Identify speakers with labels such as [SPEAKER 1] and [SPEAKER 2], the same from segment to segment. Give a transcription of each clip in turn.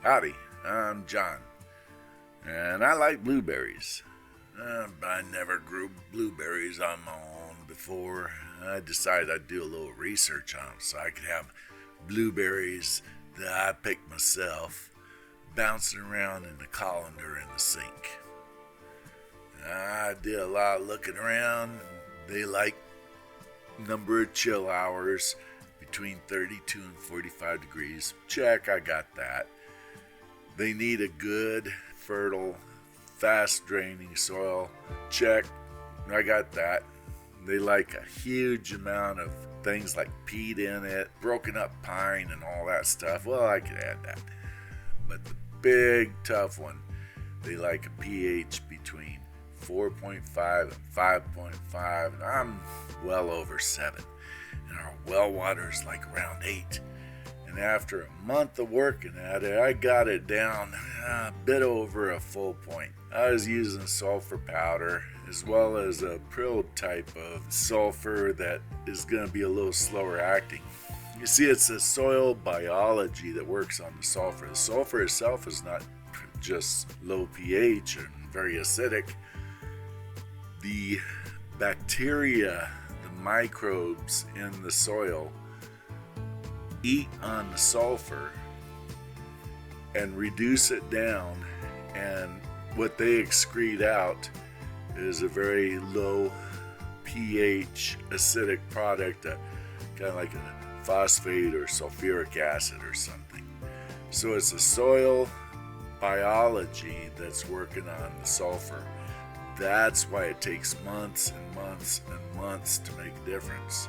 [SPEAKER 1] Howdy, I'm John, and I like blueberries. But I never grew blueberries on my own before. I decided I'd do a little research on them so I could have blueberries that I picked myself bouncing around in the colander in the sink. I did a lot of looking around. They like number of chill hours between 32 and 45 degrees. Check, I got that. They need a good, fertile, fast draining soil. Check, I got that. They like a huge amount of things like peat in it, broken up pine and all that stuff. Well, I could add that. But the big tough one, they like a pH between 4.5 and 5.5, and I'm well over 7. And our well water is like around 8. And after a month of working at it, I got it down a bit over a full point. I was using sulfur powder as well as a prilled type of sulfur that is going to be a little slower acting. You see, it's the soil biology that works on the sulfur. The sulfur itself is not just low pH and very acidic. The bacteria, the microbes in the soil eat on the sulfur and reduce it down, and what they excrete out is a very low pH acidic product, kind of like a phosphate or sulfuric acid or something. So it's the soil biology that's working on the sulfur. That's why it takes months and months and months to make a difference.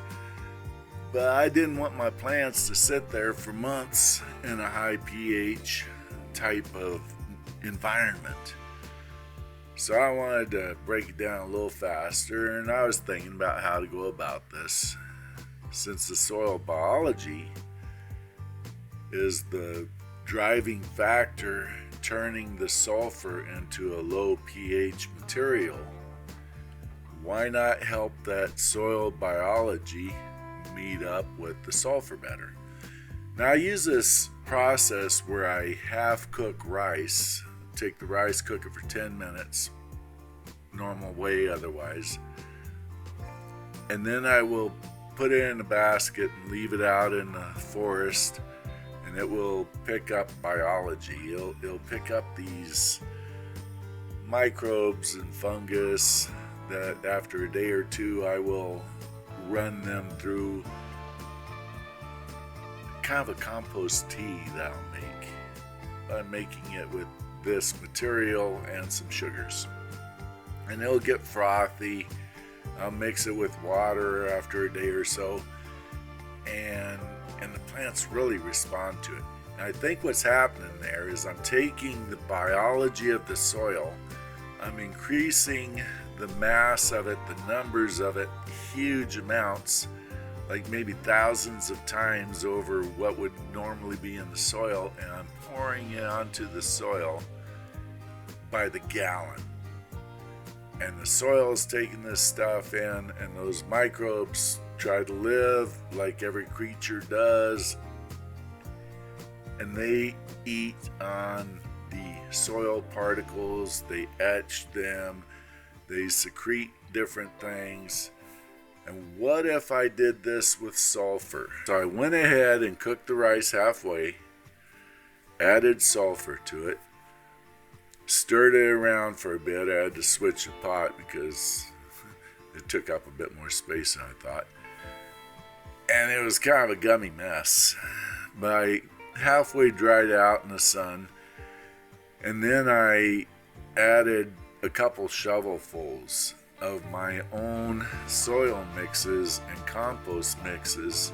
[SPEAKER 1] But I didn't want my plants to sit there for months in a high pH type of environment. So I wanted to break it down a little faster, and I was thinking about how to go about this. Since the soil biology is the driving factor turning the sulfur into a low pH material, why not help that soil biology meet up with the sulfur better? Now I use this process where I half cook rice, take the rice, cook it for 10 minutes, normal way otherwise, and then I will put it in a basket and leave it out in the forest, and it will pick up biology. It'll pick up these microbes and fungus that after a day or two I will run them through kind of a compost tea that I'll make. I'm making it with this material and some sugars, and it'll get frothy. I'll mix it with water after a day or so, and the plants really respond to it. And I think what's happening there is I'm taking the biology of the soil, I'm increasing the mass of it, the numbers of it, huge amounts, like maybe thousands of times over what would normally be in the soil, and I'm pouring it onto the soil by the gallon. And the soil is taking this stuff in, and those microbes try to live like every creature does, and they eat on the soil particles, they etch them, they secrete different things. And what if I did this with sulfur? So I went ahead and cooked the rice halfway, added sulfur to it, stirred it around for a bit. I had to switch the pot because it took up a bit more space than I thought. And it was kind of a gummy mess. But I halfway dried out in the sun, and then I added a couple shovelfuls of my own soil mixes and compost mixes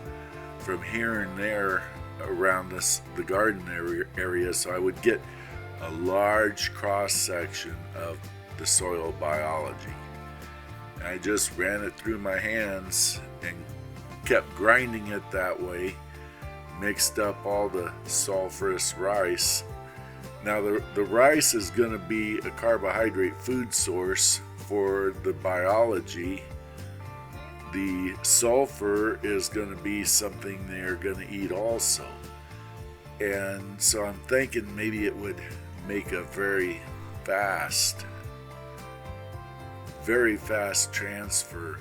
[SPEAKER 1] from here and there around the garden area, so I would get a large cross section of the soil biology. And I just ran it through my hands and kept grinding it that way, mixed up all the sulfurous rice. Now the rice is going to be a carbohydrate food source for the biology. The sulfur is going to be something they're going to eat also. And so I'm thinking maybe it would make a very fast transfer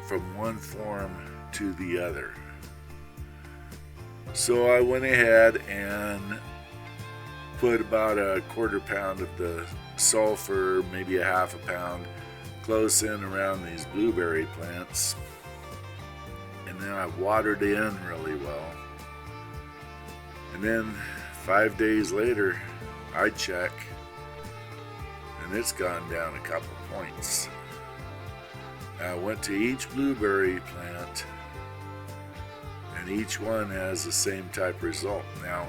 [SPEAKER 1] from one form to the other. So I went ahead and put about a quarter pound of the sulfur, maybe a half a pound, close in around these blueberry plants. And then I watered in really well. And then 5 days later, I check, and it's gone down a couple points. I went to each blueberry plant, and each one has the same type result. Now,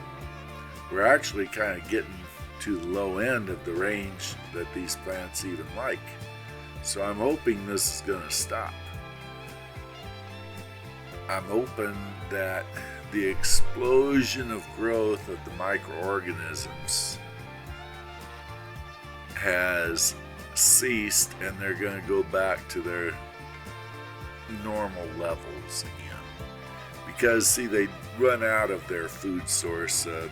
[SPEAKER 1] we're actually kind of getting to the low end of the range that these plants even like. So I'm hoping this is going to stop. I'm hoping that the explosion of growth of the microorganisms has ceased and they're going to go back to their normal levels again. Because, see, they run out of their food source. The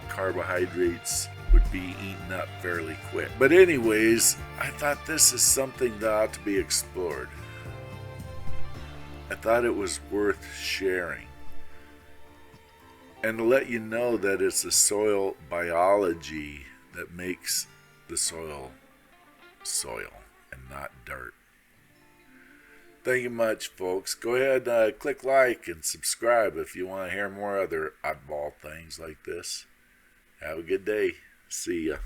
[SPEAKER 1] carbohydrates would be eaten up fairly quick. But anyways, I thought this is something that ought to be explored. I thought it was worth sharing. And to let you know that it's the soil biology that makes the soil and not dirt. Thank you much, folks. Go ahead, click like and subscribe if you want to hear more other oddball things like this. Have a good day. See ya.